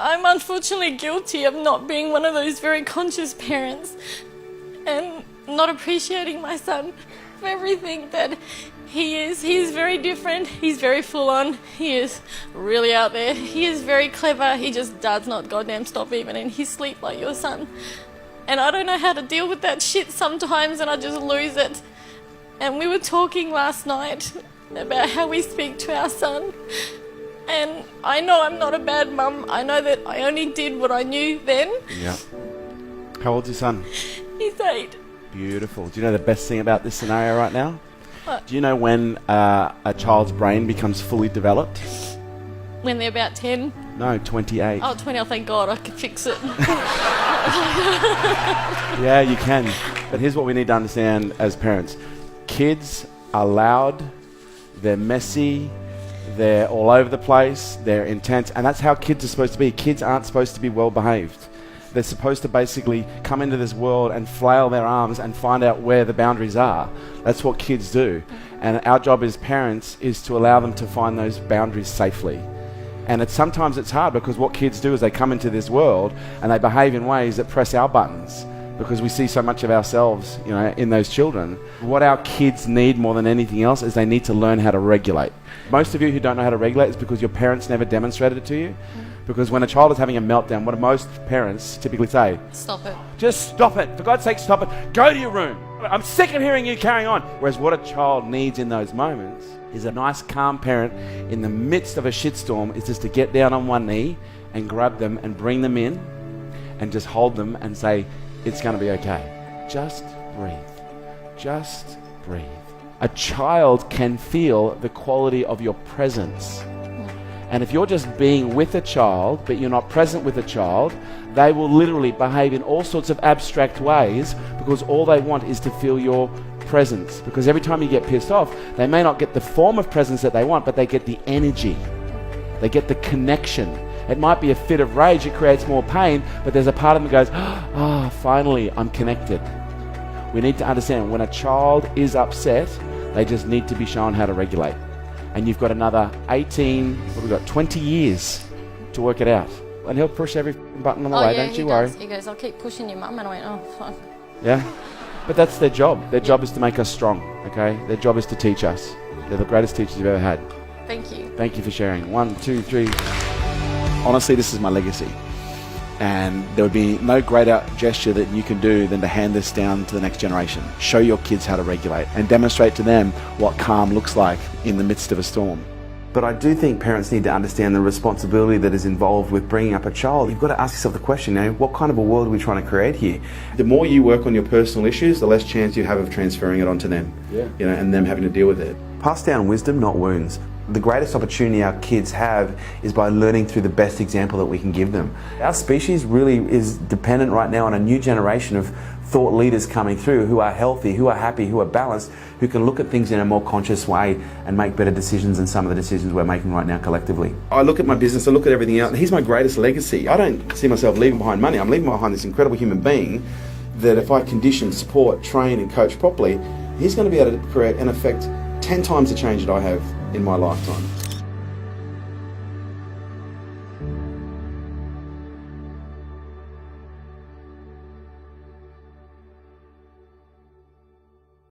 I'm unfortunately guilty of not being one of those very conscious parents and not appreciating my son for everything that he is. He is very different. He's very full on. He is really out there. He is very clever. He just does not goddamn stop even in his sleep like your son. And I don't know how to deal with that shit sometimes, and I just lose it. And we were talking last night about how we speak to our son. And I know I'm not a bad mum. I know that I only did what I knew then. Yeah. How old's your son? He's 8. Beautiful. Do you know the best thing about this scenario right now? What? Do you know when a child's brain becomes fully developed? When they're about 10? No, 28. Oh, 20, oh thank God, I could fix it. Yeah, you can. But here's what we need to understand as parents. Kids are loud, they're messy, they're all over the place, they're intense, and that's how kids are supposed to be. Kids aren't supposed to be well behaved. They're supposed to basically come into this world and flail their arms and find out where the boundaries are. That's what kids do. And our job as parents is to allow them to find those boundaries safely. And sometimes it's hard because what kids do is they come into this world and they behave in ways that press our buttons because we see so much of ourselves, in those children. What our kids need more than anything else is they need to learn how to regulate. Most of you who don't know how to regulate is because your parents never demonstrated it to you. Because when a child is having a meltdown, what do most parents typically say? Stop it. Just stop it. For God's sake, stop it. Go to your room. I'm sick of hearing you carrying on. Whereas what a child needs in those moments is a nice, calm parent in the midst of a shitstorm is just to get down on one knee and grab them and bring them in and just hold them and say, it's going to be okay. Just breathe. Just breathe. A child can feel the quality of your presence. And if you're just being with a child, but you're not present with a child, they will literally behave in all sorts of abstract ways because all they want is to feel your presence. Because every time you get pissed off, they may not get the form of presence that they want, but they get the energy. They get the connection. It might be a fit of rage, it creates more pain, but there's a part of them that goes, finally, I'm connected. We need to understand when a child is upset, they just need to be shown how to regulate. And you've got another 20 years to work it out. And he'll push every button on the way, don't you worry. He goes, I'll keep pushing your mum. And I went, oh, fuck. Yeah? But that's their job. Their job is to make us strong, okay? Their job is to teach us. They're the greatest teachers you've ever had. Thank you. Thank you for sharing. 1, 2, 3. Honestly, this is my legacy. And there would be no greater gesture that you can do than to hand this down to the next generation. Show your kids how to regulate and demonstrate to them what calm looks like in the midst of a storm. But I do think parents need to understand the responsibility that is involved with bringing up a child. You've got to ask yourself the question, what kind of a world are we trying to create here? The more you work on your personal issues, the less chance you have of transferring it onto them, and them having to deal with it. Pass down wisdom, not wounds. The greatest opportunity our kids have is by learning through the best example that we can give them. Our species really is dependent right now on a new generation of thought leaders coming through who are healthy, who are happy, who are balanced, who can look at things in a more conscious way and make better decisions than some of the decisions we're making right now collectively. I look at my business, I look at everything else, and he's my greatest legacy. I don't see myself leaving behind money. I'm leaving behind this incredible human being that if I condition, support, train and coach properly, he's going to be able to create and affect 10 times the change that I have in my lifetime.